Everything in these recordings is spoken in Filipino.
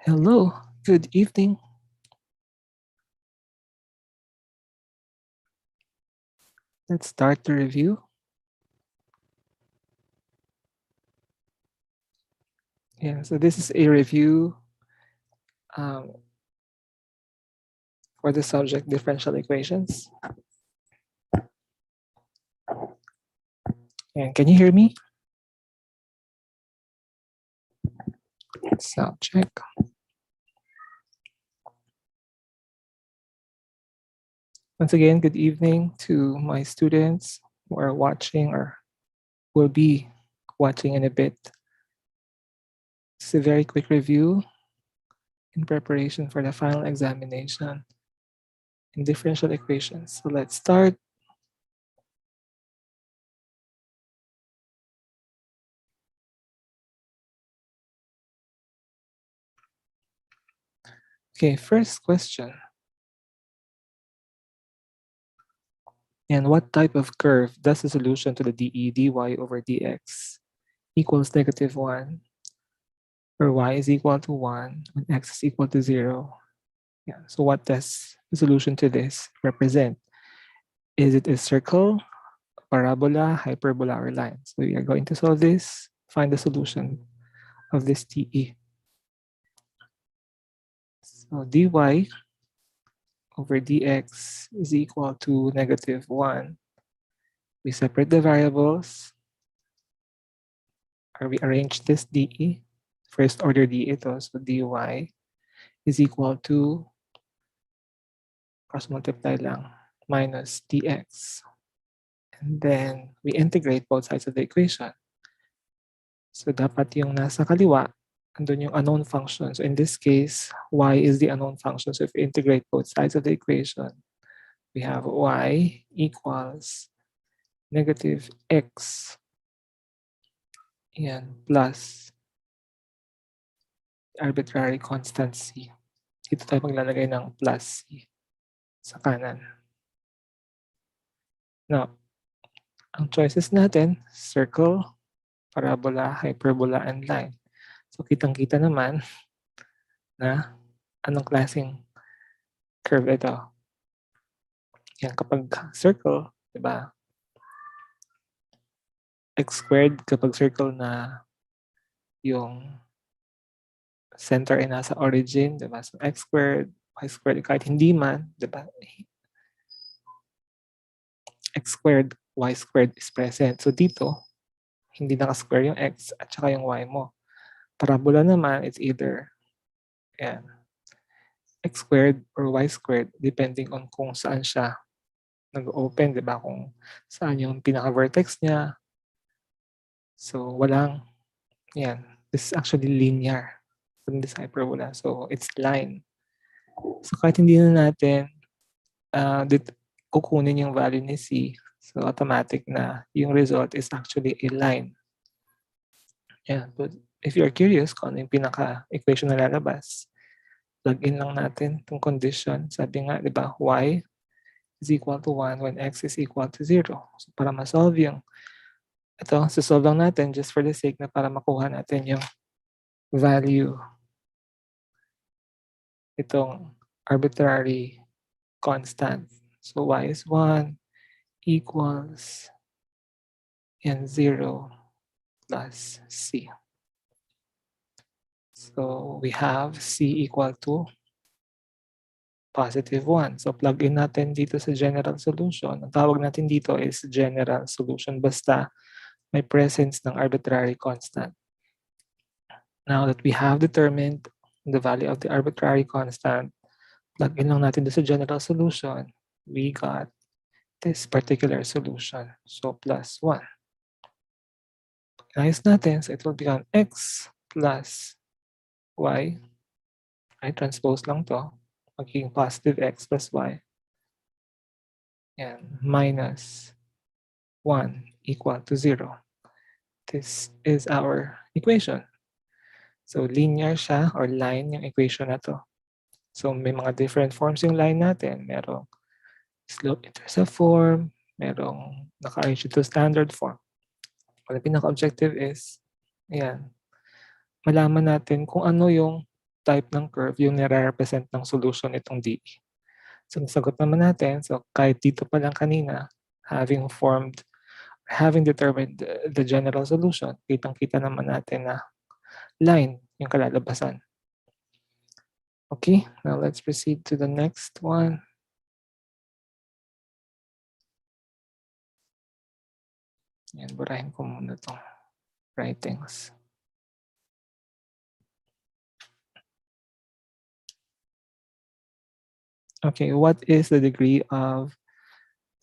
Hello, good evening. Let's start the review. Yeah, so this is a review for the subject differential equations. And can you hear me? Sound check. Once again, good evening to my students who are watching or will be watching in a bit. It's a very quick review in preparation for the final examination in differential equations. So let's start. Okay, first question. And what type of curve does the solution to the dE dy over dx equals -1 where y is equal to 1 and x is equal to 0? Yeah, so what does the solution to this represent? Is it a circle, parabola, hyperbola, or line? So we are going to solve this, find the solution of this dE. So dy over dx is equal to -1. We separate the variables, or we arrange this dE. First order dE ito, so dy is equal to, cross multiply lang, minus dx. And then we integrate both sides of the equation. So dapat yung nasa kaliwa, andun yung unknown function. So in this case, y is the unknown function. So if we integrate both sides of the equation, we have y equals -x and plus arbitrary constant c. Dito tayo maglalagay ng plus c sa kanan. Now, ang choices natin, circle, parabola, hyperbola, and line. So kitang-kita naman na anong klaseng curve ito. Yan, kapag circle, di ba? X squared kapag circle na yung center ay nasa origin, di ba? So x squared, y squared, kahit hindi man, di ba? X squared, y squared is present. So dito, hindi naka-square yung x at saka yung y mo. Parabola naman, it's either yan, x squared or y squared depending on kung saan siya nag-open, di ba? Kung saan yung pinaka-vertex niya. So walang, yan, this is actually linear from this hyperbola. So it's line. So kahit hindi na natin kukunin yung value ni c, so automatic na yung result is actually a line. Yeah, but if you're curious kung ano yung pinaka-equation na lalabas, plug in lang natin itong condition. Sabi nga, di ba, y is equal to 1 when x is equal to 0. So para ma-solve yung, ito, solve lang natin just for the sake na para makuha natin yung value, itong arbitrary constant. So y is 1 equals and 0 plus c. So we have c equal to +1. So plug in natin dito sa general solution. Ang tawag natin dito is general solution basta may presence ng arbitrary constant. Now that we have determined the value of the arbitrary constant, plug in lang natin dito sa general solution, we got this particular solution. So +1. Ayos natin, so it will become x plus y. I transpose lang to. Magiging positive x plus y. And minus 1 equal to 0. This is our equation. So linear siya or line yung equation na to. So may mga different forms yung line natin. Merong slope-intercept form, merong naka-arrange to standard form. Ang pinaka-objective is, ayan, malaman natin kung ano yung type ng curve yung nire-represent ng solution nitong DE. So nasagot naman natin. So kahit dito pa lang kanina, having determined the general solution, kitang-kita naman natin na line yung kalalabasan. Okay, now let's proceed to the next one. Yan, burahin ko muna itong writings. Okay, what is the degree of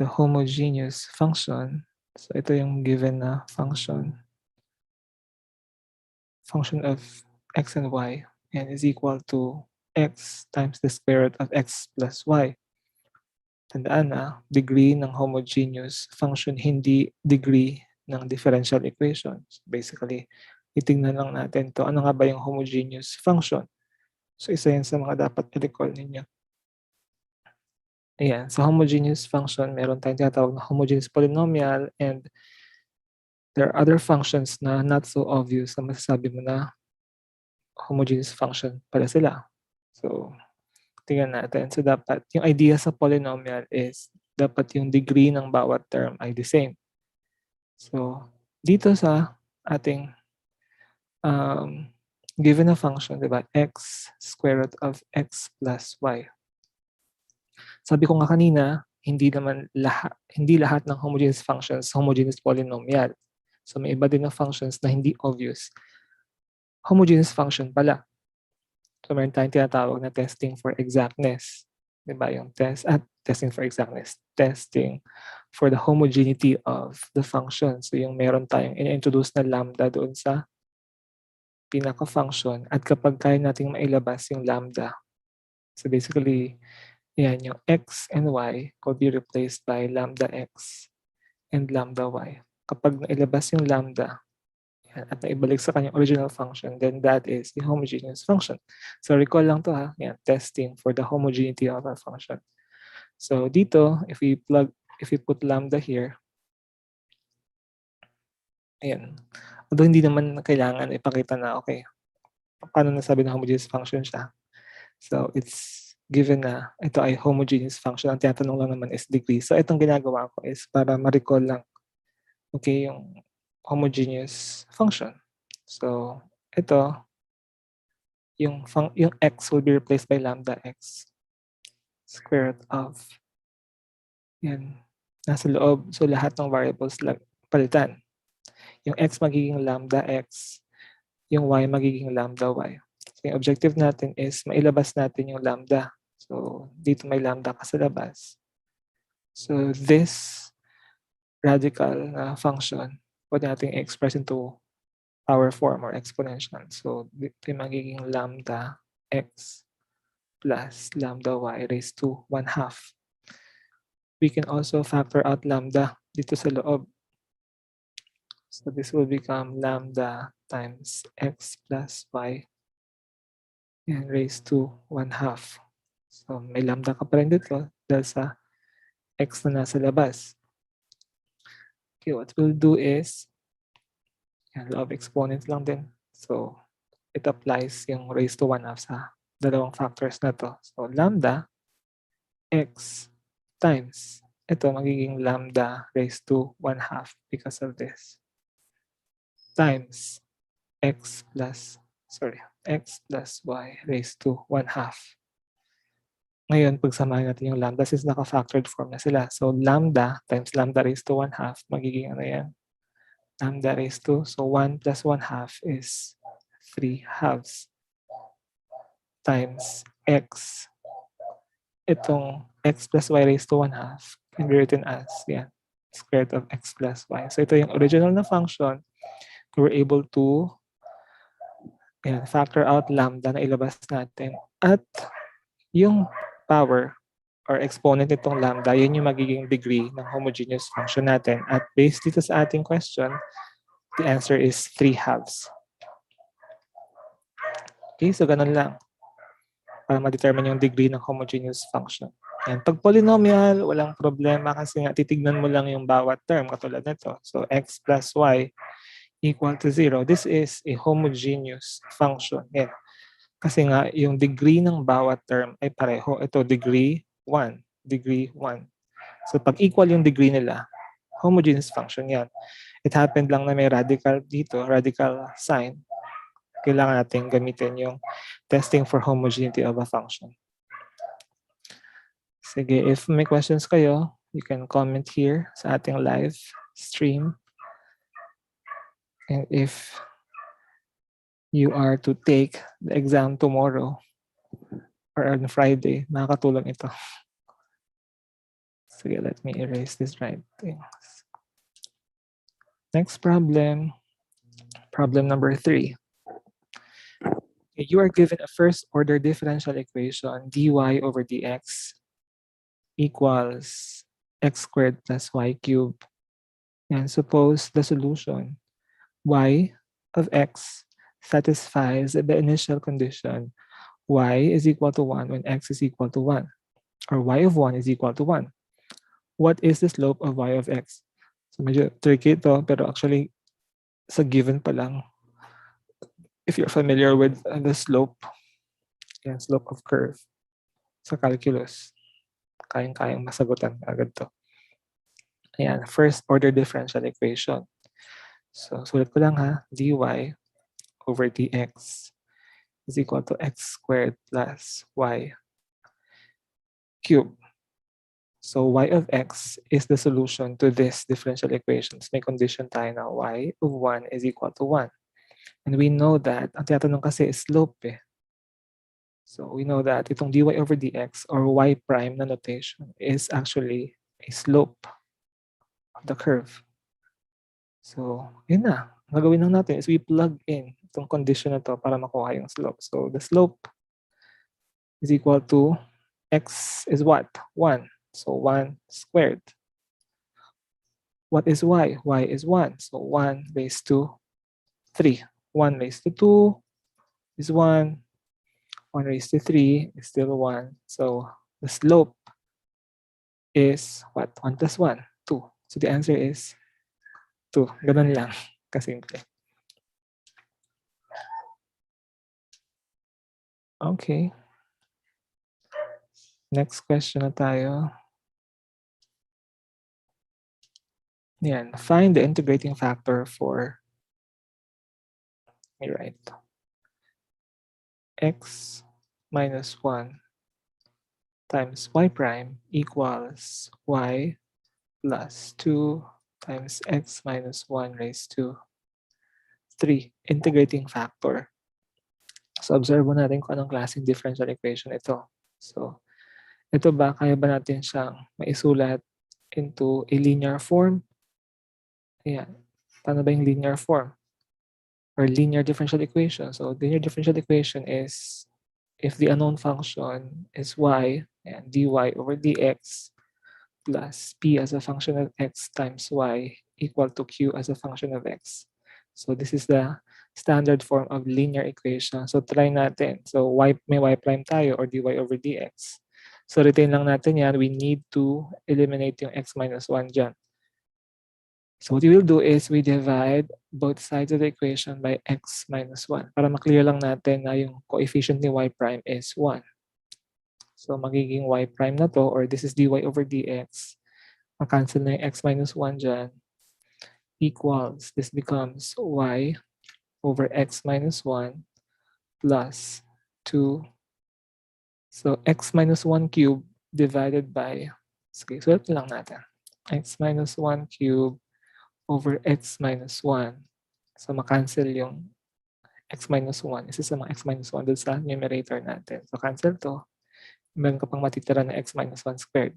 the homogeneous function? So ito yung given na function of x and y, and is equal to x times the square root of x plus y. Tandaan na, degree ng homogeneous function, hindi degree ng differential equation. So basically, titingnan lang natin to, ano nga ba yung homogeneous function? So isa yan sa mga dapat i-recall ninyo. Ayan, sa homogeneous function, meron tayong tinatawag na homogeneous polynomial, and there are other functions na not so obvious na masasabi mo na homogeneous function pala sila. So, tingnan natin. So, dapat, yung idea sa polynomial is, dapat yung degree ng bawat term ay the same. So, dito sa ating given a function, diba, x square root of x plus y. Sabi ko nga kanina, hindi lahat ng homogeneous functions homogeneous polynomial. So may iba din na functions na hindi obvious. Homogeneous function pala. So meron tayong tinatawag na testing for exactness. Diba yung testing for exactness. Testing for the homogeneity of the function. So yung meron tayong in-introduce na lambda doon sa pinaka-function, at kapag kaya nating mailabas yung lambda. So basically, yan, yung x and y could be replaced by lambda x and lambda y. Kapag nailabas yung lambda yan, at naibalik sa kanyang original function, then that is the homogeneous function. So recall lang to ha, yan, testing for the homogeneity of our function. So dito, if we put lambda here, ayan, although hindi naman kailangan ipakita na, okay, paano nasabi na homogeneous function siya. So it's given na ito ay homogeneous function. Ang tinatanong lang naman is degree. So itong ginagawa ko is para ma-recall lang, okay, yung homogeneous function. So ito, yung x will be replaced by lambda x square root of, yan, nasa loob. So lahat ng variables palitan. Yung x magiging lambda x, yung y magiging lambda y. So yung objective natin is mailabas natin yung lambda. So dito may lambda ka sa labas. So this radical function, pwede natin i-express into power form or exponential. So dito yung magiging lambda x plus lambda y raised to 1/2. We can also factor out lambda dito sa loob. So this will become lambda times x plus y and raised to 1/2. So may lambda ka pa rin dito dahil sa x na nasa labas. Okay, what we'll do is, law of exponents lang din. So it applies yung raised to 1/2 sa dalawang factors na to. So lambda x times, ito magiging lambda raised to 1/2 because of this, times x plus y raised to 1/2. Ngayon, pagsamahin natin yung lambda since naka-factored form na sila. So lambda times lambda raised to 1/2 magiging ano yan? Lambda raised to, so 1 plus 1/2 is 3/2 times x. Itong x plus y raised to 1/2 can be written as, yan, square root of x plus y. So ito yung original na function. We were able to factor out lambda na ilabas natin. At yung power or exponent nitong lambda, yun yung magiging degree ng homogeneous function natin. At based dito sa ating question, the answer is 3/2. Okay, so ganun lang para ma-determine yung degree ng homogeneous function. And pag polynomial, walang problema kasi nga titignan mo lang yung bawat term katulad nito. So x plus y equal to 0. This is a homogeneous function. Yan. Kasi nga, yung degree ng bawat term ay pareho. Ito, degree 1, degree 1. So pag equal yung degree nila, homogeneous function yan. It happened lang na may radical dito, radical sign. Kailangan natin gamitin yung testing for homogeneity of a function. Sige, if may questions kayo, you can comment here sa ating live stream. And if you are to take the exam tomorrow or on Friday, makakatulong ito. Sige, let me erase this writing. Next problem. Problem number 3. You are given a first-order differential equation, dy over dx equals x squared plus y cubed. And suppose the solution, y of x satisfies the initial condition, y is equal to 1 when x is equal to 1, or y of 1 is equal to 1. What is the slope of y of x? So medyo tricky ito, pero actually, sa given pa lang, if you're familiar with the slope, yan, slope of curve sa calculus, kayang-kayang masagutan agad to. Ayan, first order differential equation. So, sulit ko lang ha, dy over dx is equal to x squared plus y cubed. So, y of x is the solution to this differential equations. May condition tayo na y of 1 is equal to 1. And we know that, ang tinatanong kasi is slope eh. So, we know that itong dy over dx or y prime na notation is actually a slope of the curve. So, yun na. Ang gagawin lang natin is we plug in itong condition na to para makuha yung slope. So, the slope is equal to x is what? 1. So, 1 squared. What is y? Y is 1. So, 1 raised to 3. 1 raised to 2 is 1. 1 raised to 3 is still 1. So, the slope is what? 1 plus 1, 2. So, the answer is 2. Ganun lang. Kasimple. Okay. Next question na tayo. Yan. Find the integrating factor for, let me write, x minus 1 times y prime equals y plus 2 times x minus 1 raised to 3. Integrating factor. So, observe mo natin kung anong klaseng differential equation ito. So, ito ba, kaya ba natin siyang maisulat into a linear form? Ayan. Paano ba yung linear form? Or linear differential equation. So, linear differential equation is if the unknown function is y and dy over dx plus p as a function of x times y equal to q as a function of x. So, this is the standard form of linear equation. So, try natin. So, may y prime tayo or dy over dx. So, retain lang natin yan. We need to eliminate yung x minus 1 dyan. So what we will do is we divide both sides of the equation by x minus 1 para maklear lang natin na yung coefficient ni y prime is 1. So magiging y prime na to, or this is dy over dx. Makancel na yung x minus 1 dyan. Equals, this becomes y over x minus 1 plus 2. So x minus 1 cube divided by, sige, sulat lang natin. X minus 1 cube over x minus 1. So, makancel yung x minus 1. Isa sa mga x minus 1 doon sa numerator natin. So, cancel to. Meron ka pang matitira na x minus 1 squared.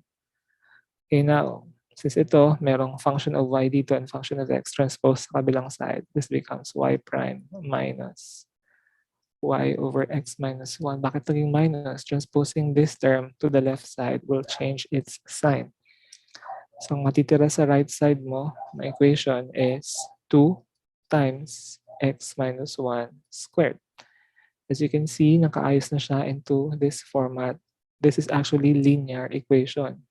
Okay, now, since ito, merong function of y dito and function of x transpose sa kabilang side, this becomes y prime minus y over x minus 1. Bakit naging minus? Transposing this term to the left side will change its sign. So, ang matitira sa right side mo na equation is 2 times x minus 1 squared. As you can see, nakaayos na siya into this format. This is actually linear equation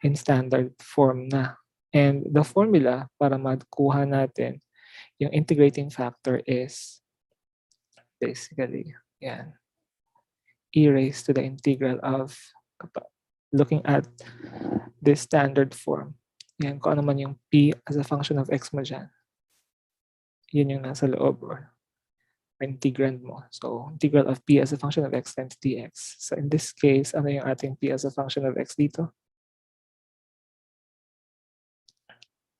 in standard form na. And the formula para makuha natin yung integrating factor is basically, yan. e raised to the integral of, looking at this standard form, yan, kung ano man yung p as a function of x mo dyan, yun yung nasa loob or integrand mo. So, integral of p as a function of x times dx. So, in this case, ano yung ating p as a function of x dito?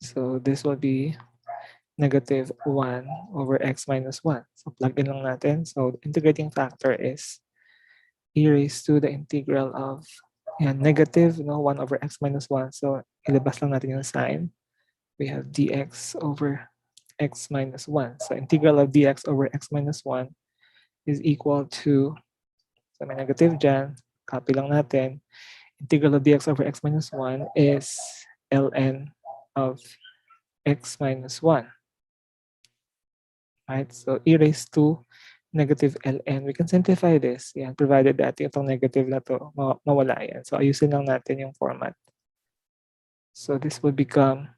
So, this will be negative 1 over x minus 1. So, plug in lang natin. So, the integrating factor is e raised to the integral of negative 1 over x minus 1. So, ilabas lang natin yung sign. We have dx over x minus 1. So, integral of dx over x minus 1 is equal to, so may negative dyan, copy lang natin. Integral of dx over x minus 1 is ln of x minus 1. Right? So, e raised to negative ln. We can simplify this. Yan, provided that itong negative na to, mawala yan. So, ayusin lang natin yung format. So, this will become,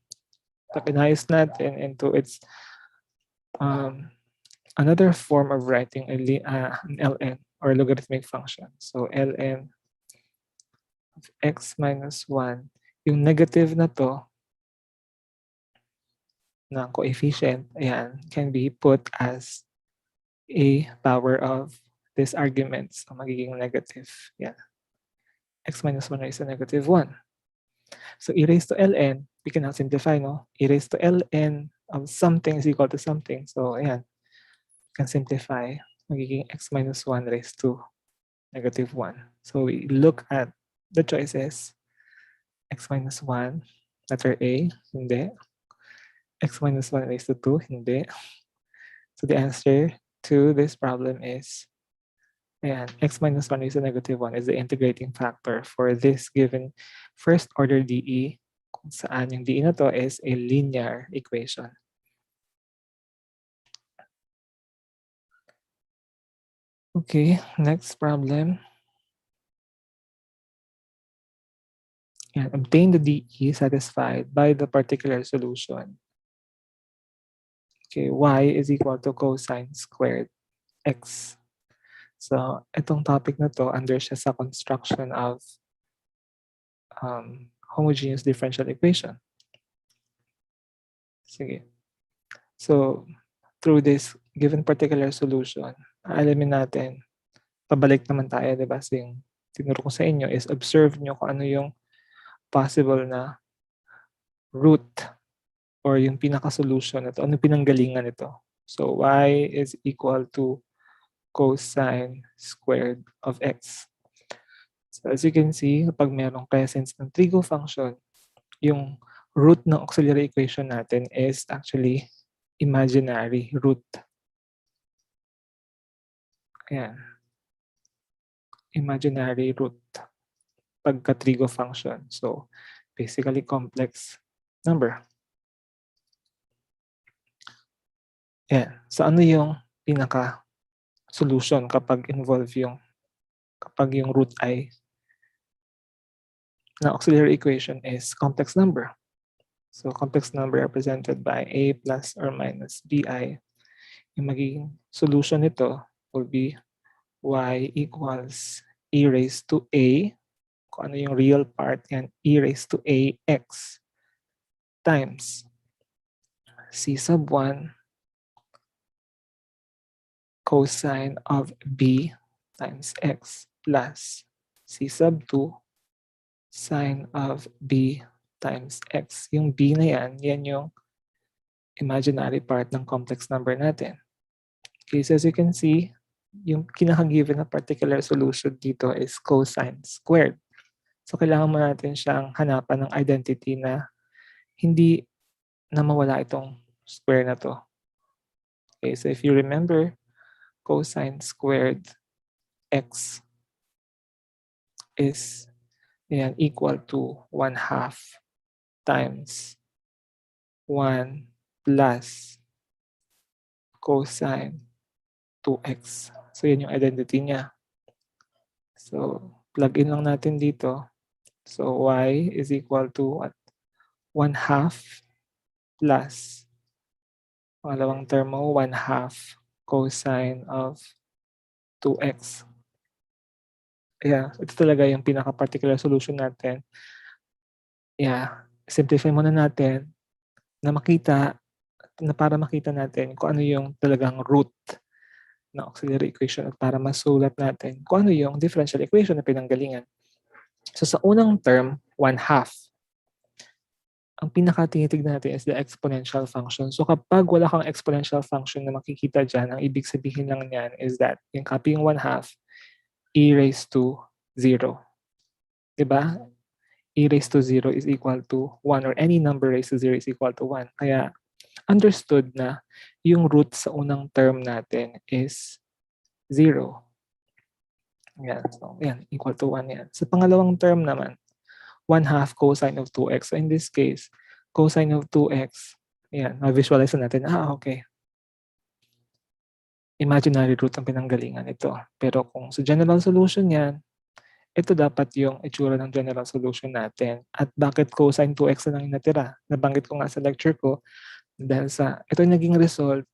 pag inayos natin into its another form of writing an ln or logarithmic function. So, ln of x minus 1. Yung negative na to, na coefficient, ayan, can be put as a power of this argument. So, magiging negative. Yeah. X minus 1 raised to negative 1. So, e raised to ln, we can now simplify, no? E raised to ln of something is equal to something. So, ayan, we can simplify. Magiging x minus 1 raised to negative 1. So, we look at the choices. X minus 1, letter A, hindi. X minus 1 raised to 2, hindi. So, the answer to this problem is, ayan, x minus 1 raised to negative 1 is the integrating factor for this given first order DE, kung saan yung DE na to is a linear equation. Okay, next problem. Ayan, obtain the DE satisfied by the particular solution. Okay, y is equal to cosine squared x. So, itong topic na to, under siya sa construction of homogeneous differential equation. Sige. So, through this given particular solution, alamin natin, pabalik naman tayo, di ba? So, yung tinuro ko sa inyo is observe nyo kung ano yung possible na root or yung pinaka-solution nito, ano pinanggalingan nito. So, y is equal to cosine squared of x. So, as you can see, kapag merong presence ng trigo function, yung root ng auxiliary equation natin is actually imaginary root. Ayan. Imaginary root pagka trigo function. So, basically complex number. Ayan. So, ano yung pinaka-solution kapag kapag yung root ay na auxiliary equation is complex number. So, complex number represented by a plus or minus bi. Yung magiging solution nito will be y equals e raised to a, kung ano yung real part yan, e raised to a x times c sub 1 cosine of b times x plus c sub 2 sine of b times x. Yung b na yan yung imaginary part ng complex number natin. Okay, so as you can see, yung kinaka-given na particular solution dito is cosine squared. So kailangan mo natin siyang hanapan ng identity na hindi na mawala itong square na to. Okay, so if you remember, cosine squared x is equal to 1/2 times 1 plus cosine 2x. So yan yung identity niya. So plug in lang natin dito. So y is equal to what? 1/2 plus pangalawang term mo, 1/2 cosine of 2x. Yeah, ito talaga yung pinaka-particular solution natin. Yeah, simplify muna natin na para makita natin kung ano yung talagang root ng auxiliary equation at para masulat natin kung ano yung differential equation na pinanggalingan. So sa unang term, 1/2. Ang pinaka-tinitignan natin is the exponential function. So kapag wala kang exponential function na makikita dyan, ang ibig sabihin lang niyan is that yung copy yung 1/2, e raised to 0. Diba? E raised to 0 is equal to 1 or any number raised to 0 is equal to 1. Kaya understood na yung root sa unang term natin is 0. Yan. So, yan. Equal to 1 yan. Sa pangalawang term naman, 1/2 cosine of 2x. So, in this case, cosine of 2x, yan. Ma-visualize natin. Okay. Imaginary root ang pinanggalingan ito. Pero kung sa general solution yan, ito dapat yung itsura ng general solution natin. At bakit cosine 2x na lang yung natira? Nabanggit ko nga sa lecture ko, dahil sa ito yung naging result,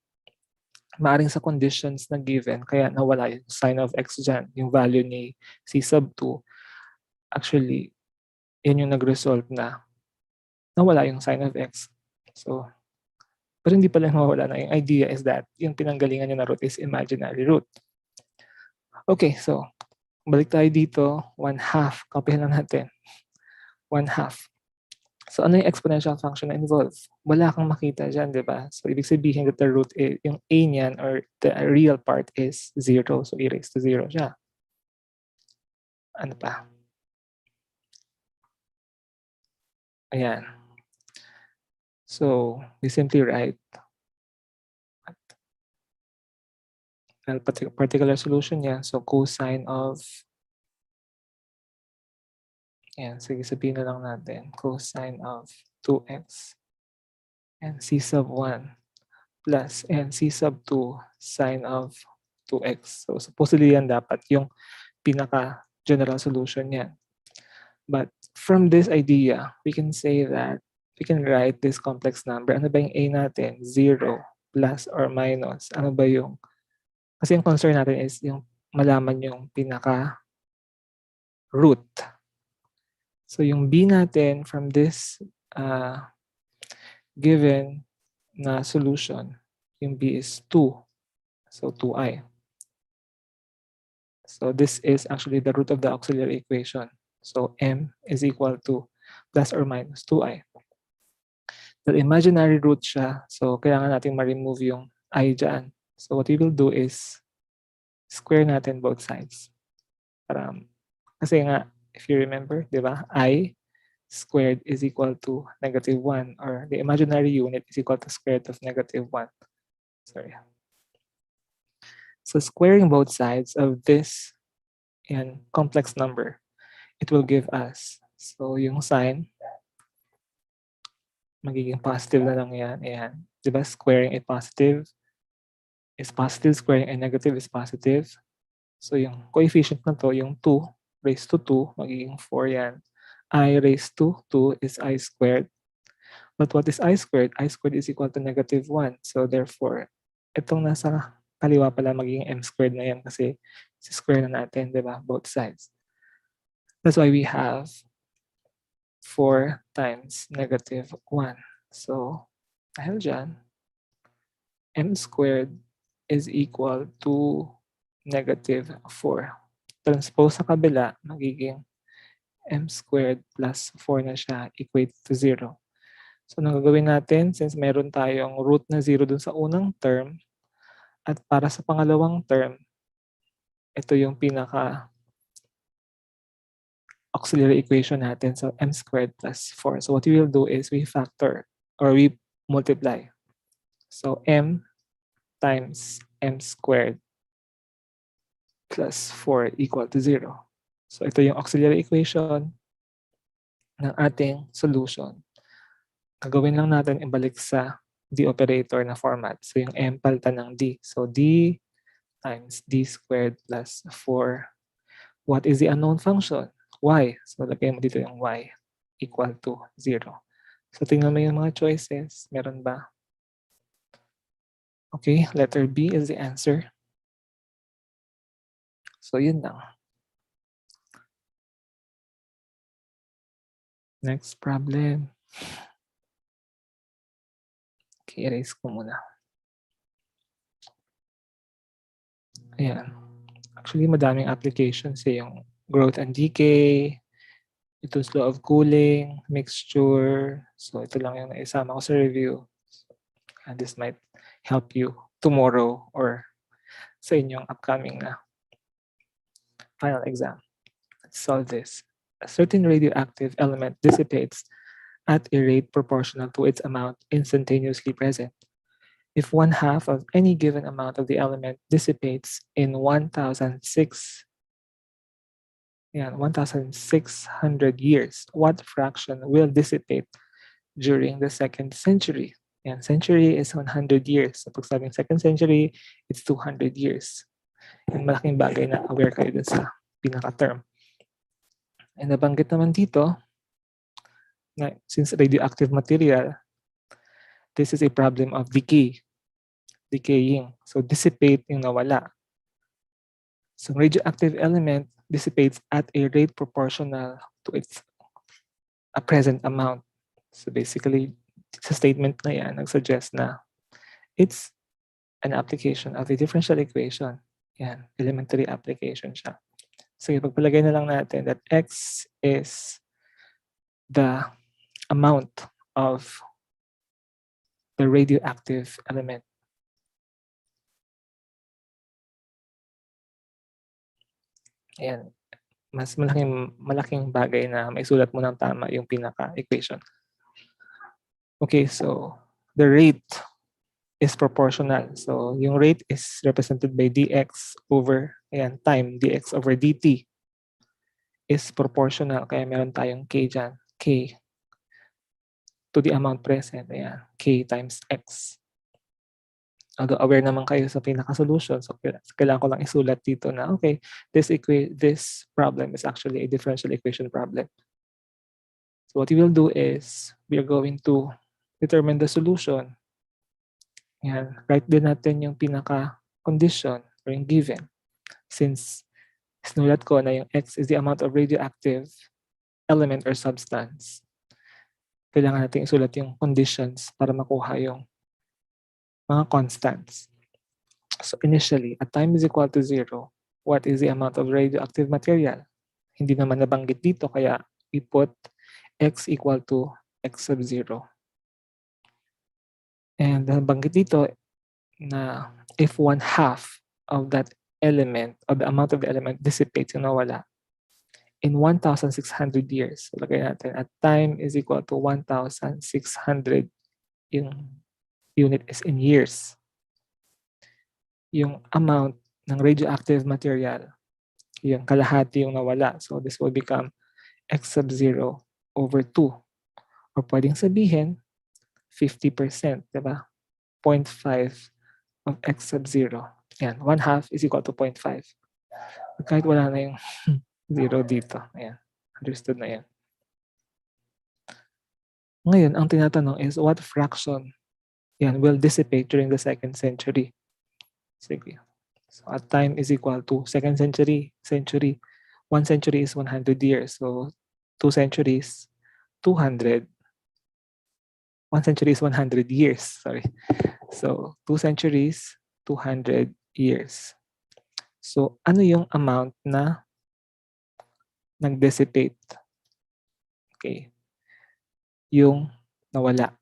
maaring sa conditions na given, kaya nawala yung sign of x dyan, yung value ni c sub 2. Actually, yan yung nag-result na nawala yung sign of x. So, pero hindi pala mawala na. Yung idea is that yung pinanggalingan niya na root is imaginary root. Okay, so balik tayo dito. 1/2. Copyhan lang natin. 1/2. So ano yung exponential function na involved? Wala kang makita dyan, di ba? So ibig sabihin that the root, yung a niyan or the real part is 0. So e raised to 0 siya. Ano pa? Ayan. So we simply write a particular solution niya. So cosine of, ayan, sige sabihin na lang natin, cosine of 2x and c sub 1 plus and c sub 2 sine of 2x. So supposedly yan dapat yung pinaka-general solution niya. But from this idea, we can say that we can write this complex number. Ano ba yung a natin? 0, plus or minus. Ano ba yung, kasi yung concern natin is yung malaman yung pinaka-root. So yung b natin from this given na solution, yung b is 2. So 2i. So this is actually the root of the auxiliary equation. So m is equal to plus or minus 2i. The imaginary root siya, so kailangan natin ma-remove yung I dyan. So what we will do is square natin both sides. Kasi nga, if you remember, di ba, I squared is equal to -1 or the imaginary unit is equal to square root of -1. Sorry. So squaring both sides of this complex number, it will give us, so yung sign, magiging positive na lang yan. Ayan. Diba, squaring a positive is positive, squaring a negative is positive. So yung coefficient na to, yung 2 raised to 2, magiging 4 yan. I raised to 2 is I squared. But what is I squared? I squared is equal to -1. So therefore, itong nasa kaliwa pala magiging m squared na yan kasi square na natin, di ba? Both sides. That's why we have 4 times -1. So, dahil dyan, m squared is equal to -4. Transpose sa kabila, magiging m squared plus 4 na siya, equate to 0. So, anong gagawin natin? Since meron tayong root na 0 dun sa unang term, at para sa pangalawang term, ito yung pinaka auxiliary equation natin. So, m squared plus 4. So, what we will do is we factor or we multiply. So, m times m squared plus 4 equal to 0. So, ito yung auxiliary equation ng ating solution. Gagawin lang natin ibalik sa d operator na format. So, yung m palitan ng d. So, d times d squared plus 4. What is the unknown function? Y. So, lagay mo dito yung y equal to 0. So, tingnan mo yung mga choices. Meron ba? Okay, letter B is the answer. So, yun lang. Next problem. Okay, erase ko muna. Ayan. Actually, madaming applications yung growth and decay, itong law of cooling, mixture. So ito lang yung naisama ko sa review. And this might help you tomorrow or sa inyong upcoming final exam. Let's solve this. A certain radioactive element dissipates at a rate proportional to its amount instantaneously present. If one half of any given amount of the element dissipates in 1,600 years, what fraction will dissipate during the second century? Yan, century is 100 years. So pag sabing second century, it's 200 years. And malaking bagay na aware kayo dun sa pinaka-term. And nabanggit naman dito, na since radioactive material, this is a problem of decay. Decaying. So dissipate yung nawala. So radioactive element dissipates at a rate proportional to its present amount. So basically, sa statement na yan, nag-suggest na it's an application of the differential equation. Yan, elementary application siya. So pagpalagay na lang natin that x is the amount of the radioactive element. Ayan, mas malaking bagay na maisulat mo ng tama yung pinaka-equation. Okay, so the rate is proportional. So yung rate is represented by dx over, ayan, time, dx over dt is proportional. Kaya meron tayong k dyan, k to the amount present, ayan, k times x. Although aware naman kayo sa pinaka-solution, so kailangan ko lang isulat dito na, okay, this problem is actually a differential equation problem. So what we will do is, we are going to determine the solution. Yan, write din natin yung pinaka-condition or yung given. Since sinulat ko na yung x is the amount of radioactive element or substance, kailangan natin isulat yung conditions para makuha yung mga constants. So initially, at time is equal to 0, what is the amount of radioactive material? Hindi naman nabanggit dito, kaya we put x equal to x sub 0. And nabanggit dito na if 1/2 of that element, or the amount of the element dissipates, yung nawala, in 1,600 years. So lagay natin at time is equal to 1,600, yung unit is in years. Yung amount ng radioactive material, yung kalahati yung nawala. So this will become x sub 0 over 2. Or pwedeng sabihin, 50%, diba? 0.5 of x sub 0. Yan, 1/2 is equal to 0.5. Kahit wala na yung 0 dito. Ayan, understood na yan. Ngayon, ang tinatanong is what fraction yan will dissipate during the second century. Sige. So at time is equal to second century. 1 century is 100 years. So 2 centuries, 200. 1 century is 100 years. Sorry. So 2 centuries, 200 years. So ano yung amount na nag-dissipate? Okay. Yung nawala.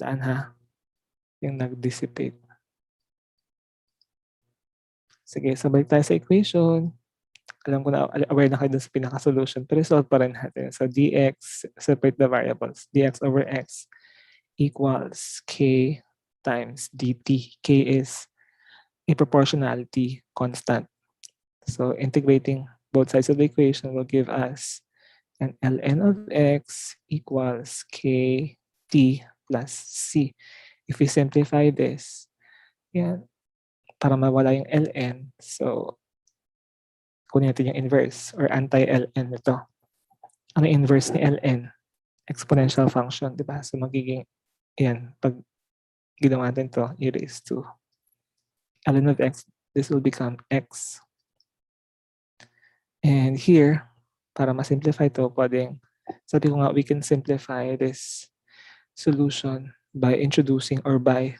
Saan ha? Yung nag-dissipate. Sige, sabay tayo sa equation. Alam ko na, aware na kayo dun sa pinaka-solution, pero solve pa rin natin. So dx, separate the variables. Dx over x equals k times dt. K is a proportionality constant. So integrating both sides of the equation will give us an ln of x equals kt plus c. If we simplify this, yan, para mawala yung ln, so kunin natin yung inverse or anti-ln nito. Ano inverse ni ln? Exponential function, di ba? So magiging, yan, pag ginawa natin to, e raised to ln of x, this will become x. And here, para ma-simplify to, pwedeng Sabi ko nga, we can simplify this solution by introducing or by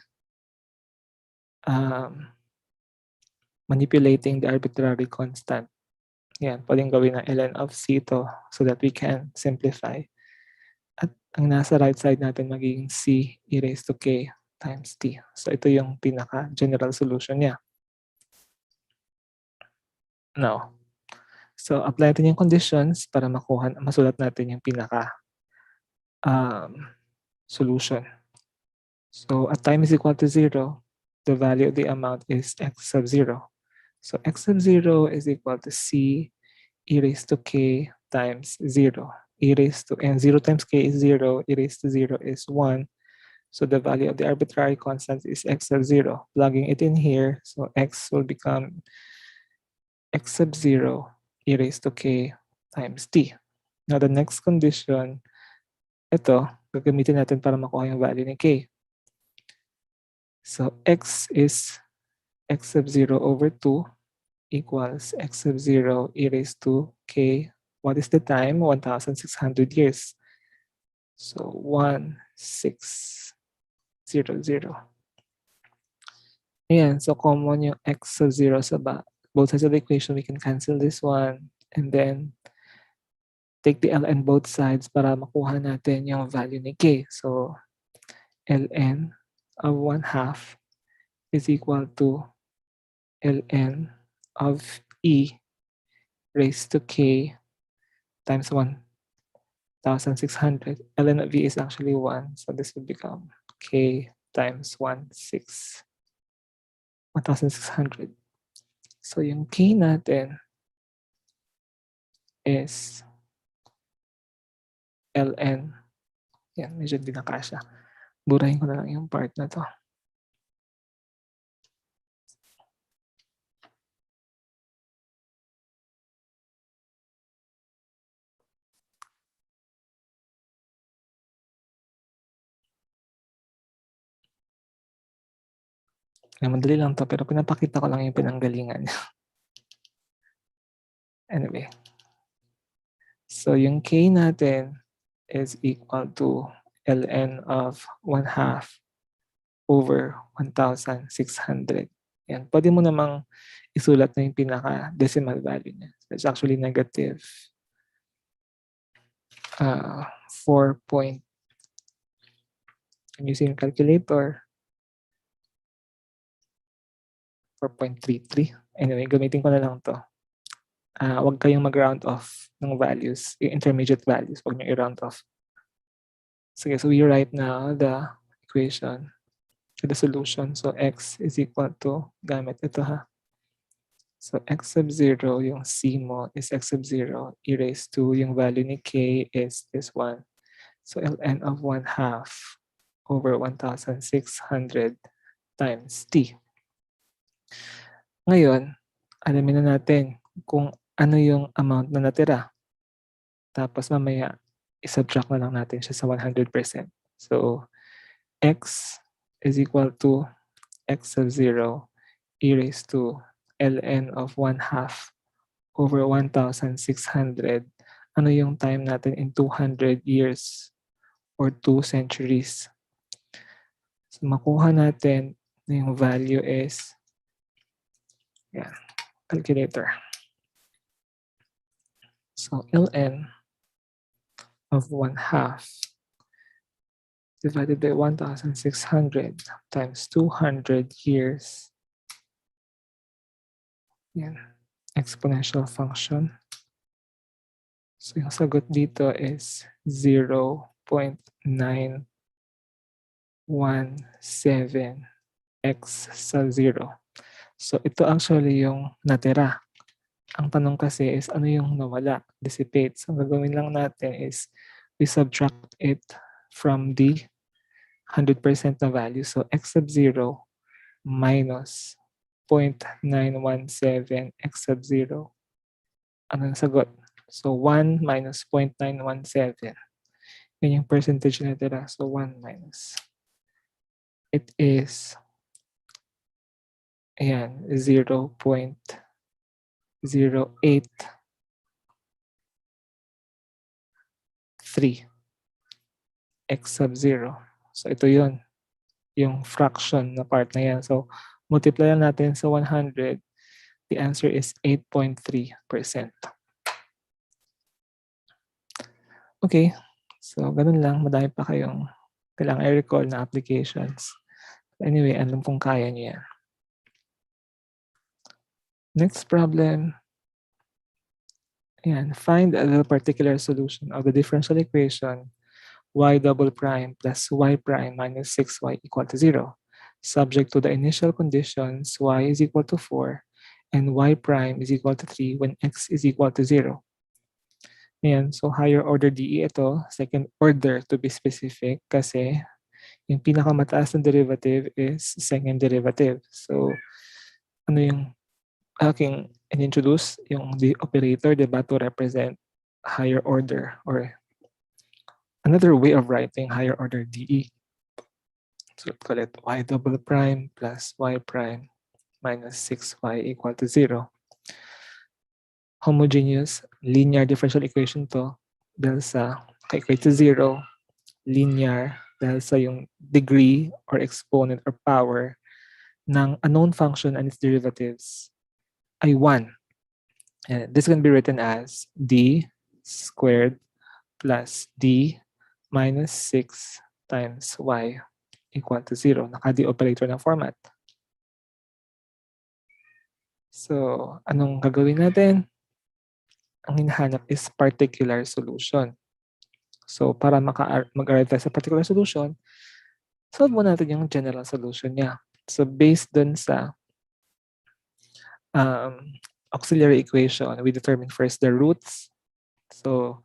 manipulating the arbitrary constant. Yan, pwedeng gawin na ln of c to so that we can simplify. At ang nasa right side natin magiging c e raised to k times t. So ito yung pinaka-general solution niya. Now, so apply natin yung conditions para masulat natin yung pinaka solution. So at time is equal to 0, the value of the amount is x sub 0. So x sub 0 is equal to c e raised to k times 0. E raised to, and 0 times k is 0, e raised to 0 is 1. So the value of the arbitrary constant is x sub 0. Plugging it in here, so x will become x sub 0 e raised to k times t. Now the next condition, ito, gagamitin natin para makuha yung value ni k. So x is x sub 0 over 2 equals x sub 0 e raised to k. What is the time? 1,600 years. So 1600. Ayan, so common yung x sub 0 sa both sides of the equation. We can cancel this one and then take the ln both sides para makuha natin yung value ni k. So ln of 1/2 is equal to ln of e raised to k times 1,600. ln of e is actually 1, so this would become k times 1,600. So yung k natin is ln. Yan, medyo hindi na kasya. Burahin ko na lang yung part na to. Madali lang to, pero pinapakita ko lang yung pinanggalingan. Anyway. So yung k natin is equal to ln of 1/2 over 1,600. Yan. Pwede mo namang isulat na yung pinaka-decimal value niya. So it's actually negative 4 point. I'm using a calculator. 4.33. Anyway, gamitin ko na lang to. Huwag kayong mag-round off ng values, yung intermediate values. Huwag nyo i-round off. Sige, so we write now the equation, the solution. So x is equal to, gamit ito ha. So x sub 0, yung c mo is x sub 0, e raised to, yung value ni k is this one. So ln of 1/2 over 1,600 times t. Ngayon, alamin na natin kung ano yung amount na natira. Tapos mamaya, isubtract na lang natin siya sa 100%. So, x is equal to x sub 0 e raised to ln of 1/2 over 1,600. Ano yung time natin in 200 years or 2 centuries? So, makuha natin na yung value is, yan, calculator. So, ln of 1/2 divided by 1,600 times 200 years. Yan. Exponential function. So yung sagot dito is 0.917 x sa 0. So ito actually yung natira. Ang tanong kasi is ano yung nawala, dissipate. So ang gagawin lang natin is we subtract it from the 100% na value. So x sub 0 minus 0.917 x sub 0. Ano ang sagot? So 1 minus 0.917. Yan yung percentage na natira. So 1 minus. It is, ayan, 0.08 3 x sub 0. So ito yun, yung fraction na part na yan. So multiply lang natin sa 100. The answer is 8.3%. Okay, so ganun lang. Madami pa kayong kailangan i-recall na applications. Anyway, alam kong kaya niyo yan. Next problem. Ayan, find the particular solution of the differential equation y double prime plus y prime minus 6y equal to 0, subject to the initial conditions y is equal to 4 and y prime is equal to 3 when x is equal to 0. Ayan, so higher order DE ito, second order to be specific kasi yung pinakamataas na derivative is second derivative. So, ano yung aking in-introduce? Yung the operator, diba, to represent higher order or another way of writing higher order DE. So let's call it y double prime plus y prime minus 6y equal to 0. Homogeneous linear differential equation to dahil sa equate to 0, linear dahil sa yung degree or exponent or power ng unknown function and its derivatives ay 1. And this can be written as d squared plus d minus 6 times y equal to 0. Naka-d operator na format. So, anong gagawin natin? Ang hinahanap is particular solution. So, para mag-arrive tayo sa particular solution, solve mo natin yung general solution niya. So, based dun sa auxiliary equation, we determine first the roots. So,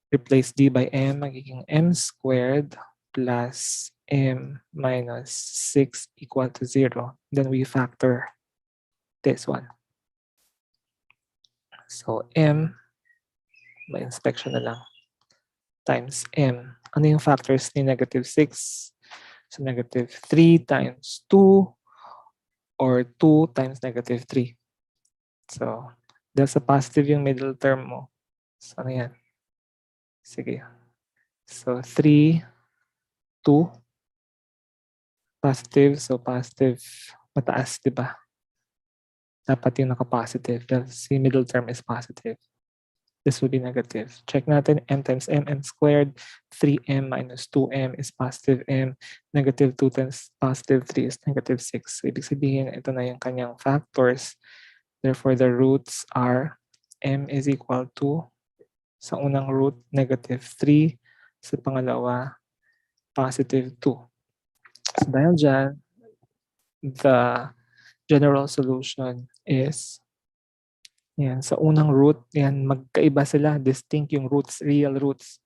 replace d by m, magiging m squared plus m minus 6 equal to 0. Then we factor this one. So, m, may inspection na lang, times m. Ano yung factors ni negative 6? So, negative 3 times 2 or 2 times negative 3. So, dahil sa positive yung middle term mo. So, ano yan? Sige. So, 3, 2, positive. So, positive, mataas, di ba? Dapat yung naka-positive dahil si middle term is positive. This will be negative. Check natin, m times m squared, 3m minus 2m is positive m, negative 2 times positive 3 is negative 6. So, ibig sabihin, ito na yung kanyang factors. Therefore, the roots are m is equal to, sa unang root, negative 3, sa pangalawa, positive 2. So, dahil dyan, the general solution is yan, sa unang root, yan, magkaiba sila, distinct yung roots, real roots.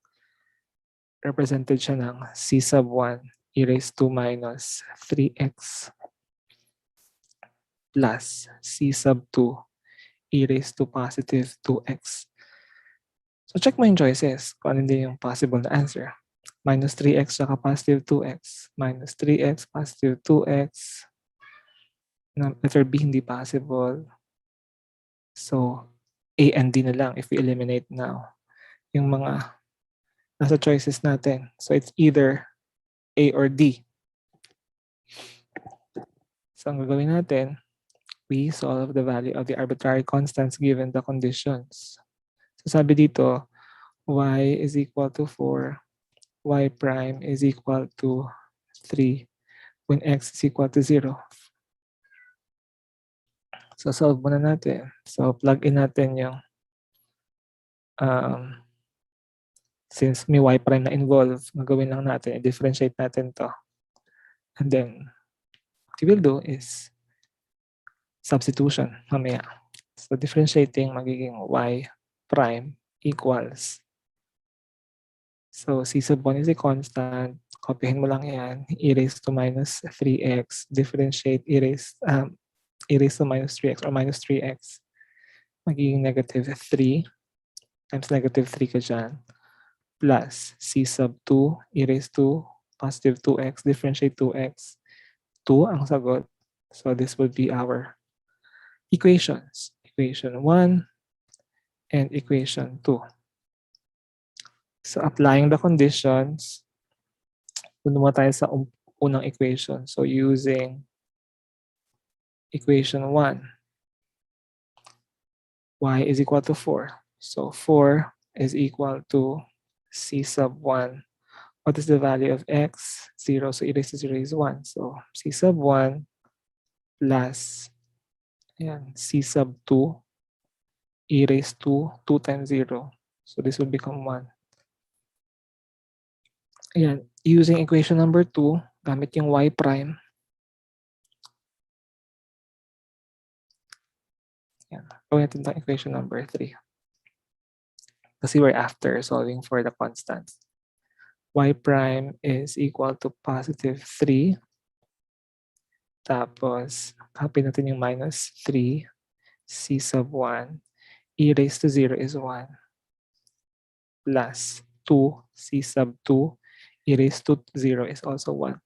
Represented siya ng c sub 1 e raised to minus 3x plus c sub 2 e raised to positive 2x. So check mo yung choices kung ano din yung possible na answer. Minus 3x saka positive 2x. Minus 3x, positive 2x. Letter B, hindi possible. So, A and D na lang if we eliminate now yung mga nasa choices natin. So, it's either A or D. So, ang gagawin natin, we solve the value of the arbitrary constants given the conditions. So, sabi dito, y is equal to 4, y prime is equal to 3 when x is equal to 0. So, solve muna natin. So, plug in natin yung since may y prime na involved, magawin lang natin, i-differentiate natin to. And then, what we will do is substitution mamaya. So, differentiating magiging y prime equals. So, c sub 1 is a constant. Copyhin mo lang yan. E raised to minus 3x. Differentiate e raised to minus 3x or minus 3x. Magiging negative 3 times negative 3 ka dyan. Plus c sub 2 e raised to positive 2x. Differentiate 2x. 2 ang sagot. So this would be our equations. Equation 1 and equation 2. So applying the conditions, puno tayo sa unang equation. So using equation 1, y is equal to 4. So 4 is equal to c sub 1. What is the value of x? 0. So e raised to 0 is 1. So c sub 1 plus c sub 2 e raised to 2 times 0. So this will become 1. Ayan, using equation number 2, gamit yung y prime. Ayan, gawin natin itong equation number 3. Kasi we're after solving for the constants. Y prime is equal to positive 3. Tapos, copy natin yung minus 3. C sub 1. E raised to 0 is 1. Plus 2. C sub 2. E raised to 0 is also 1.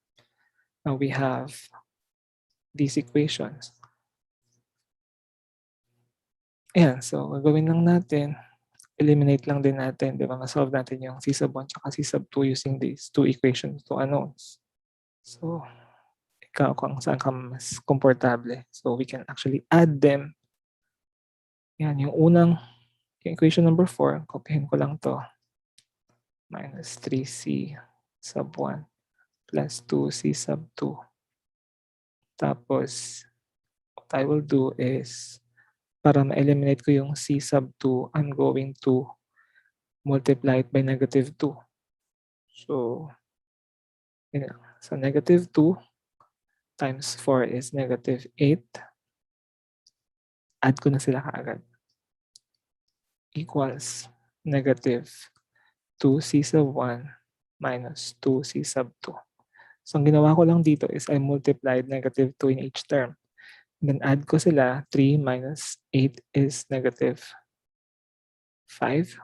Now we have these equations. Ayan, so gagawin lang natin. Eliminate lang din natin, di ba? Masolve natin yung C sub 1 at C sub 2 using these two equations, two unknowns. So, ikaw kung saan ka mas komportable. So, we can actually add them. Yan, yung equation number 4, copyhin ko lang to. Minus 3C sub 1 plus 2C sub 2. Tapos, what I will do is, para ma-eliminate ko yung C sub 2, I'm going to multiply it by negative 2. So, yun lang. So, negative 2 times 4 is negative 8. Add ko na sila kaagad. Equals negative 2c sub 1 minus 2c sub 2. So, ang ginawa ko lang dito is I multiplied negative 2 in each term. Then add ko sila. 3 minus 8 is negative 5.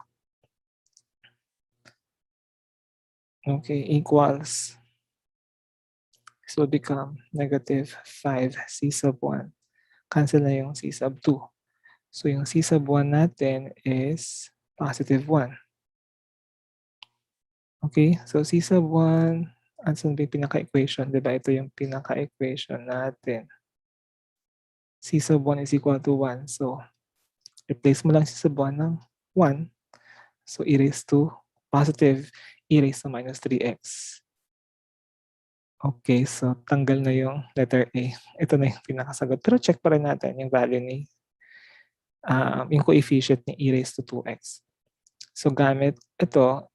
Okay, equals. This will become negative 5c sub 1. Cancel na yung c sub 2. So, yung c sub 1 natin is positive 1. Okay, so c sub 1, asan ba yung pinaka-equation? Diba ito yung pinaka-equation natin. C sub 1 is equal to 1. So, replace mo lang C sub 1 ng 1. So, e raised to positive e raised to minus 3x. Okay, so tanggal na yung letter A. Ito na yung pinakasagot. Pero check pa rin natin yung value ni, yung coefficient ni e raised to 2x. So, gamit ito,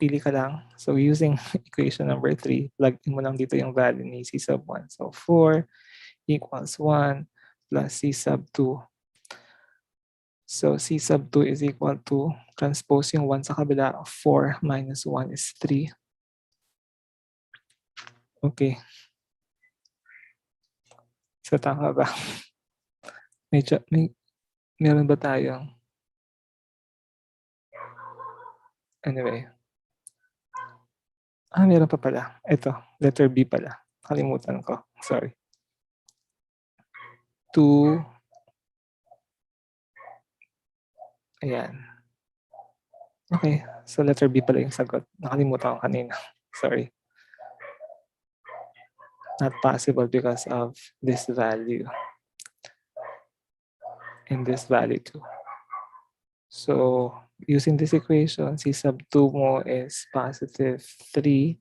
pili ka lang. So, using equation number 3, plug in mo lang dito yung value ni C sub 1. So, 4 equals 1 plus C sub 2. So, C sub 2 is equal to, transpose yung 1 sa kabila, 4 minus 1 is 3. Okay. So, tama ba? Meron ba tayong? Anyway. Meron pa pala. Ito, letter B pala. Kalimutan ko. Sorry. 2. Ayan. Okay. So, letter B pala yung sagot. Nakalimutan ko kanina. Sorry. Not possible because of this value. And this value too. So, using this equation, C sub 2 mo is positive 3.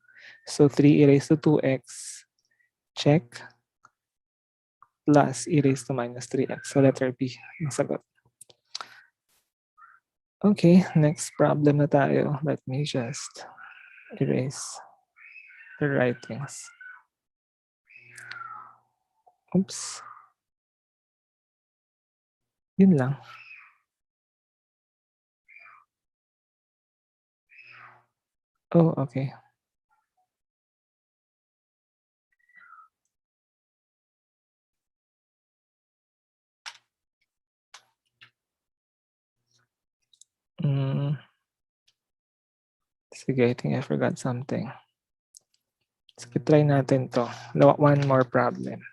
So, 3 e raised to 2x, check, plus e raised to minus 3x. So, letter B yung sagot. Okay, next problem na tayo. Let me just erase the writings. Oops. Yun lang. Oh, okay. Sige, I think I forgot something. Sige, try natin to. One more problem.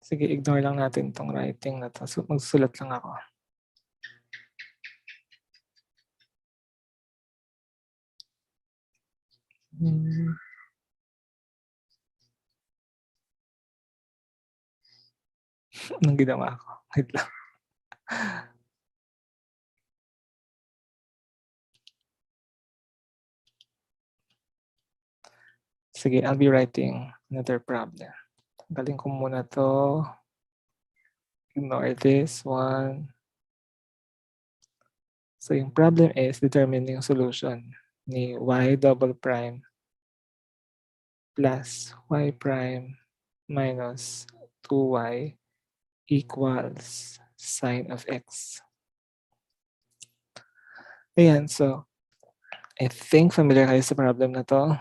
Sige, ignore lang natin tong writing na 'to. So, magsusulat lang ako. Anong ginawa ko? Wait lang. Sige, I'll be writing another problem. Tanggalin ko muna 'to. Ignore this one. So, yung problem is determine yung solution ni y double prime plus y prime minus 2y equals sine of x. Ayan, so I think familiar kayo sa problem na to.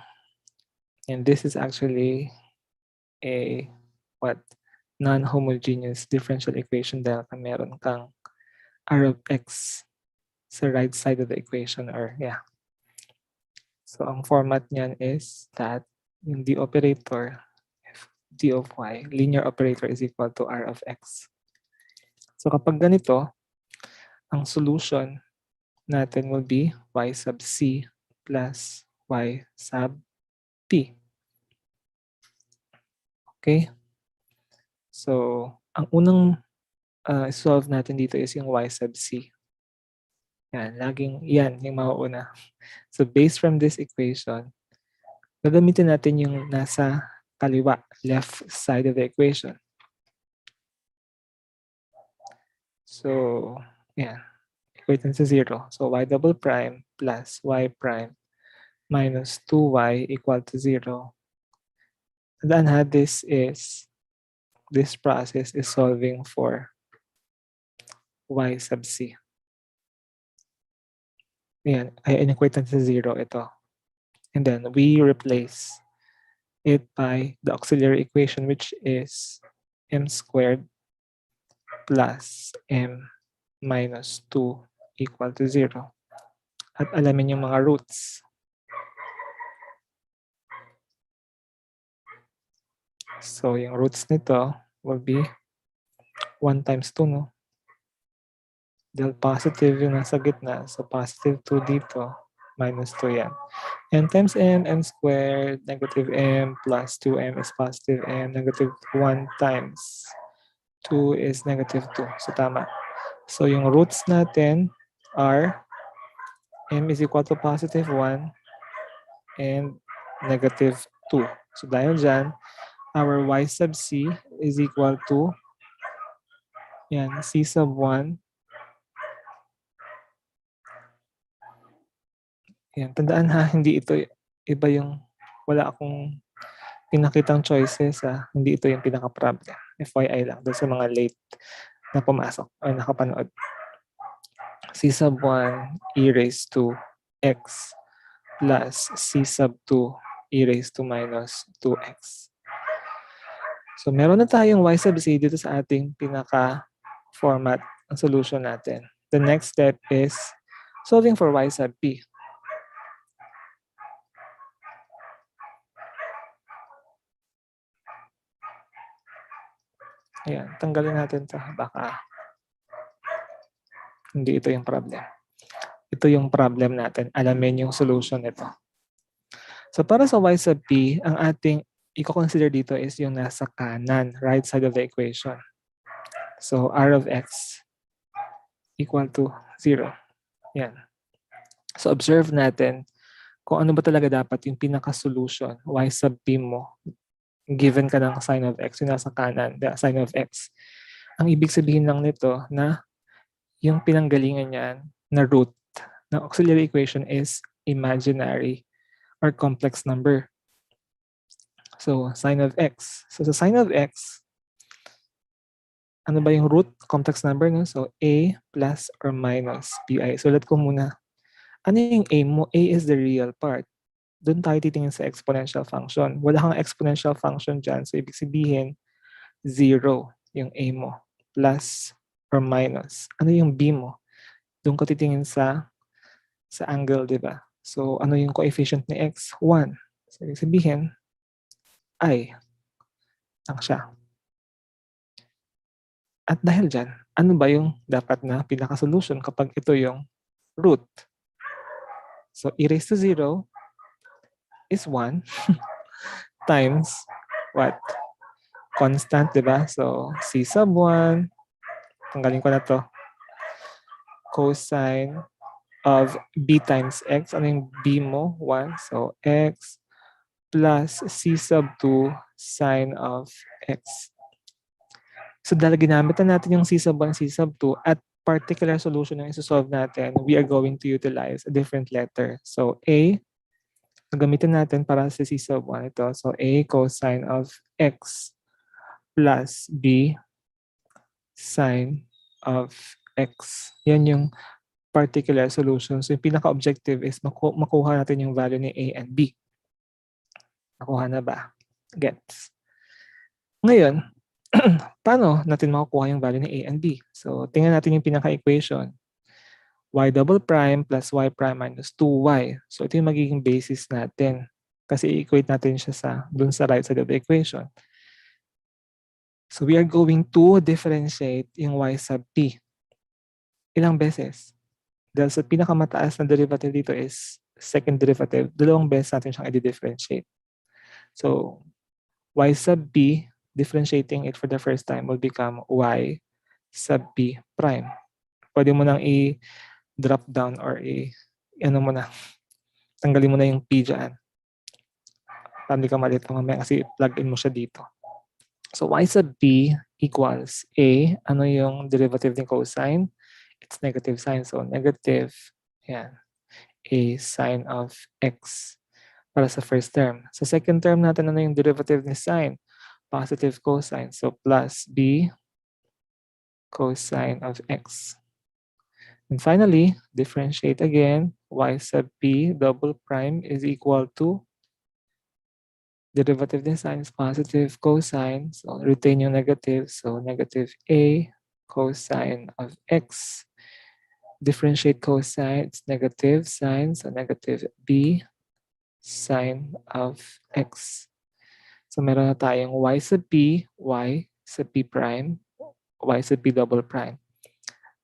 And this is actually a non-homogeneous differential equation dahil meron kang r of x sa right side of the equation or yeah. So ang format niyan is that yung d operator, d of y, linear operator is equal to r of x. So kapag ganito, ang solution natin will be y sub c plus y sub p. Okay? So, ang unang solve natin dito is yung y sub c. Yan, laging yan yung mauuna. So, based from this equation, gagamitin natin yung nasa kaliwa, left side of the equation. So, yan. Equate sa 0. So, y double prime plus y prime minus 2y equal to 0. Tandaan ha, this process is solving for y sub c. Ayan, ay inequate natin sa 0 ito. And then we replace it by the auxiliary equation which is m squared plus m minus 2 equal to 0. At alamin yung mga roots. So yung roots nito will be 1 times 2, no? Dahil positive yung nasa gitna, so positive 2 dito, minus 2 yan. M times m squared, negative m plus 2m is positive m, negative 1 times 2 is negative 2. So tama. So yung roots natin are m is equal to positive 1 and negative 2. So dahil dyan, our y sub c is equal to yan, c sub 1. Yan, tandaan ha, hindi ito iba yung wala akong pinakitang choices ha. Hindi ito yung pinaka-problem. FYI lang, doon sa mga late na pumasok o nakapanood. C sub 1 e raised to x plus c sub 2 e raised to minus 2x. So meron na tayong y sub c dito sa ating pinaka-format ng solution natin. The next step is solving for y sub p. Ayan, tanggalin natin ito. Baka hindi ito yung problem. Ito yung problem natin. Alamin yung solution nito. So para sa y sub p, ang ating i-consider dito is yung nasa kanan, right side of the equation. So r of x equal to 0. Yan. So observe natin kung ano ba talaga dapat yung pinaka-solution, y sub p mo, given ka ng sign of x, yung nasa kanan, the sign of x. Ang ibig sabihin lang nito na yung pinanggalingan niyan na root ng auxiliary equation is imaginary or complex number. So, sign of x. So, sa sign of x, ano ba yung root? Complex number, no? So, a plus or minus pi. So, ulit ko muna. Ano yung a mo? A is the real part. Doon tayo titingin sa exponential function. Wala kang exponential function dyan. So, ibig sabihin, 0 yung a mo. Plus or minus. Ano yung b mo? Doon ka titingin sa angle, di ba? So, ano yung coefficient ni x? 1. So, ibig sabihin, I lang siya. At dahil dyan, ano ba yung dapat na pinaka-solution kapag ito yung root? So, e raised to 0 is 1 times what? Constant, di ba? So, c sub 1, tanggalin ko na to, cosine of b times x. Ano yung b mo? 1. So, x plus c sub 2 sine of x. So, dahil ginamit na natin yung c sub 1, c sub 2, at particular solution na isosolve natin, we are going to utilize a different letter. So, a, gamitin natin para sa c sub 1 ito. So, a cosine of x plus b sine of x. Yan yung particular solution. So, yung pinaka-objective is makuha natin yung value ni a and b. Nakuha na ba? Gets? Ngayon, paano natin makukuha yung value ni a and b? So, tingnan natin yung pinaka-equation. Y double prime plus y prime minus 2y. So, ito yung magiging basis natin. Kasi i-equate natin siya dun sa right side of the equation. So, we are going to differentiate yung y sub p. Ilang beses? Dahil sa pinakamataas na derivative dito is second derivative, dalawang beses natin siyang i-differentiate. So, y sub p, differentiating it for the first time will become y sub p prime. Pwede mo nang i-drop down or tanggalin mo na yung p dyan. Para hindi ka malito mamaya kasi plug in mo siya dito. So, y sub p equals a. Ano yung derivative ng cosine? It's negative sign. So, negative, yan, a sine of x para sa first term. Sa second term natin, ano yung derivative ni sine? Positive cosine. So, plus b cosine of x. And finally, differentiate again. Y sub p double prime is equal to derivative ni sine is positive cosine. So, retain yung negative. So, negative a cosine of x. Differentiate cosine, it's negative sine. So, negative b sine of x. So, meron na tayong y sub p, y sub p prime, y sub p double prime.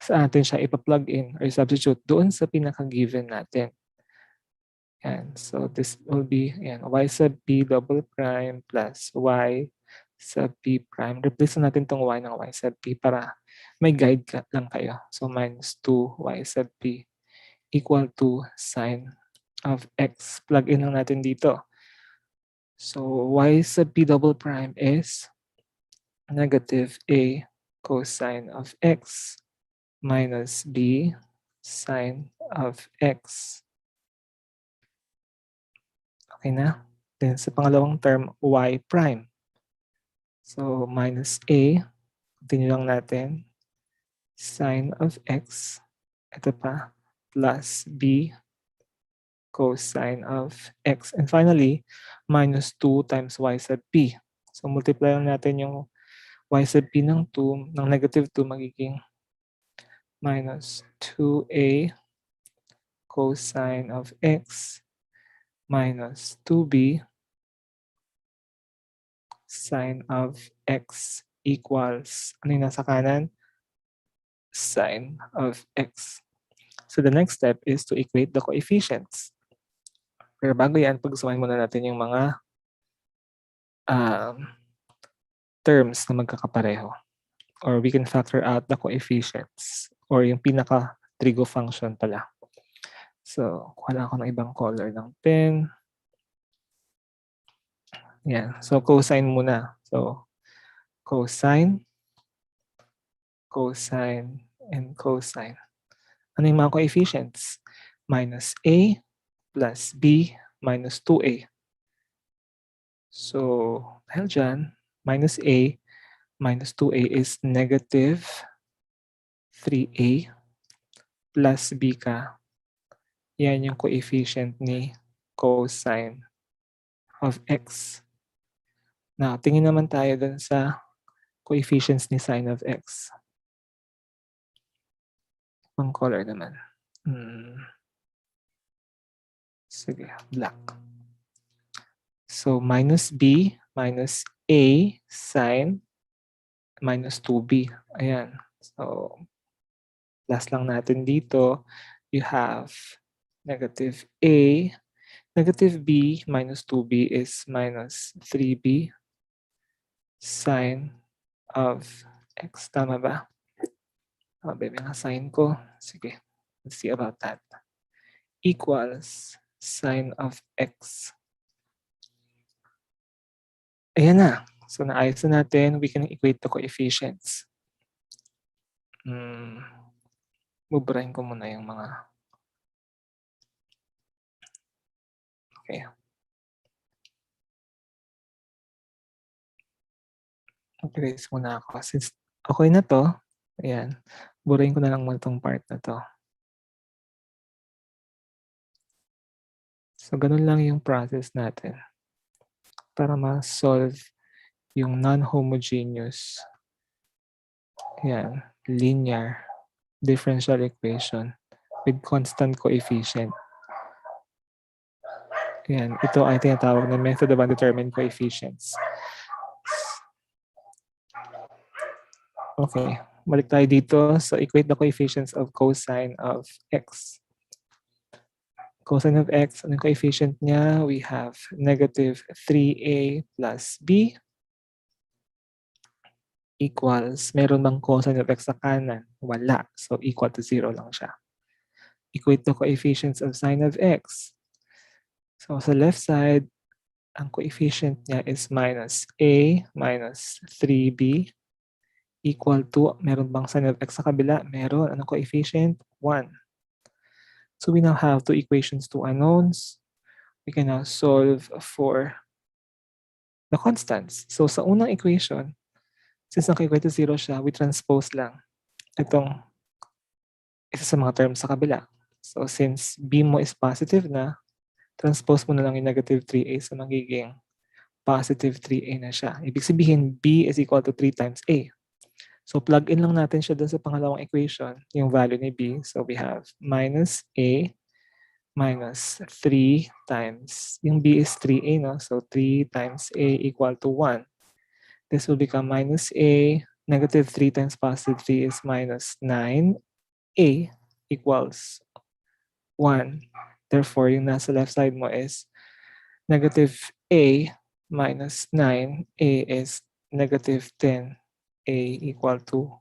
Saan natin siya ipa-plug in or substitute? Doon sa pinaka-given natin. Yan. So, this will be yan, y sub p double prime plus y sub p prime. Replace natin tong y ng y sub p para may guide lang kayo. So, minus 2y sub p equal to sine of x. Plug in lang natin dito. So, y sub p double prime is negative a cosine of x minus b sine of x. Okay na? Then sa pangalawang term, y prime. So, minus a, continue lang natin, sine of x, ito pa, plus b cosine of x. And finally, minus 2 times y sub p. So, multiply lang natin yung y sub p ng 2, ng negative 2 magiging minus 2a cosine of x minus 2b sine of x equals, ano yung nasa kanan? Sine of x. So the next step is to equate the coefficients. Pero bago yan, pag-usapan muna natin yung mga terms na magkakapareho. Or we can factor out the coefficients or yung pinaka-trigo function pala. So, kuha lang ako ng ibang color ng pen. Yan. So, cosine muna. So, cosine, cosine, and cosine. Ano yung mga coefficients? Minus a plus b minus 2a. So, dahil dyan, minus a minus 2a is negative 3a plus b ka. Yan yung coefficient ni cosine of x. Now, tingin naman tayo dun sa coefficients ni sine of x. Pang color naman. Sige, black. So, minus b minus a sine minus 2b. Ayan. So, plus lang natin dito. You have negative a. Negative b minus 2b is minus 3b sine of x. Tama ba? Baby, nga sign ko. Sige. Let's see about that. Equals sine of x. Ayan na. So, naayos na natin. We can equate the coefficients. Buburahin ko muna yung mga... Okay. Mag-erase muna ako. Since okay na to, ayan. Burahin ko na lang muna itong part na to. So, ganun lang yung process natin para ma-solve yung non-homogeneous, yan, linear differential equation with constant coefficient. Yan, ito ay tinatawag na method of undetermined coefficients. Okay, balik tayo dito. So, equate the coefficients of cosine of x. Cosine of x, anong coefficient niya? We have negative 3a plus b equals, meron bang cosine of x sa kanan? Wala. So, equal to 0 lang siya. Equate the coefficients of sine of x. So, sa left side, ang coefficient niya is minus a minus 3b equal to, meron bang sine of x sa kabila? Meron. Anong coefficient? 1. So, we now have two equations, two unknowns. We can now solve for the constants. So, sa unang equation, since naka-equate to 0 siya, we transpose lang itong isa sa mga terms sa kabila. So, since b mo is positive na, transpose mo na lang yung negative 3a, so magiging positive 3a na siya. Ibig sabihin, b is equal to 3 times a. So, plug in lang natin siya dun sa pangalawang equation, yung value ni b. So, we have minus a minus 3 times, yung b is 3a, no? So, 3 times a equal to 1. This will become minus a, negative 3 times positive 3 is minus 9a equals 1. Therefore, yung nasa left side mo is negative a minus 9a is negative 10a equal to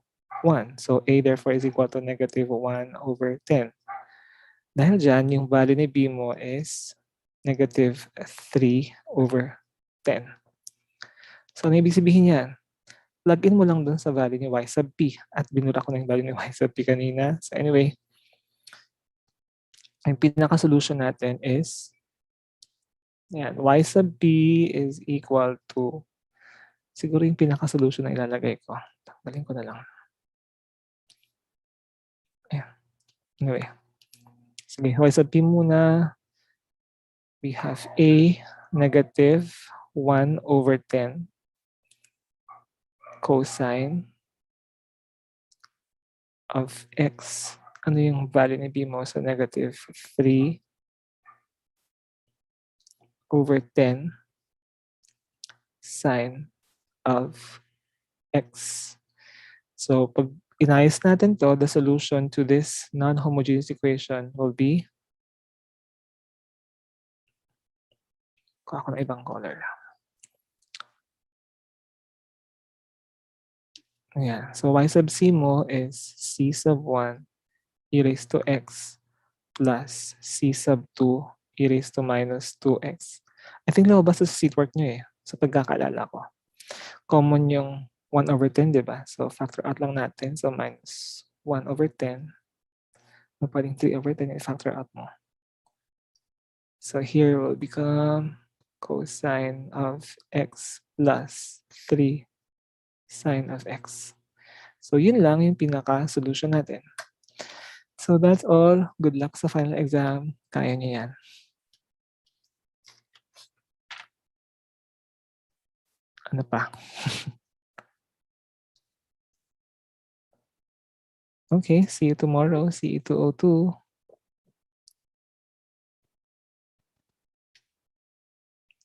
1. So, a therefore is equal to negative 1 over 10. Dahil dyan, yung value ni b mo is negative 3 over 10. So, ano ibig sabihin yan? Plug in mo lang dun sa value ni y sub p. At binura ko na yung value ni y sub p kanina. So, anyway, ang pinaka-solution natin is yan, y sub p is equal to, siguro yung pinaka-solution na ilalagay ko. Tanggalin ko na lang. Ayan. Anyway. Sige, y sub p muna. We have a negative 1 over 10 cosine of x. Ano yung value ni b mo? So, negative 3 over 10 sine of x. So, pag inayos natin to, the solution to this non-homogeneous equation will be, kuha ko ng ibang color. Ayan. So, y sub c mo is c sub 1 e raised to x plus c sub 2 e raised to minus 2x. I think lumabas sa seatwork nyo eh. Sa pagkakaalala ko. Common yung 1 over 10, di ba? So, factor out lang natin. So, minus 1 over 10. No, pwedeng 3 over 10 yung factor out mo. So, here will become cosine of x plus 3 sine of x. So, yun lang yung pinaka-solution natin. So, that's all. Good luck sa final exam. Kaya niyo yan. Ano pa? Okay, see you tomorrow. See you 202.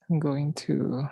I'm going to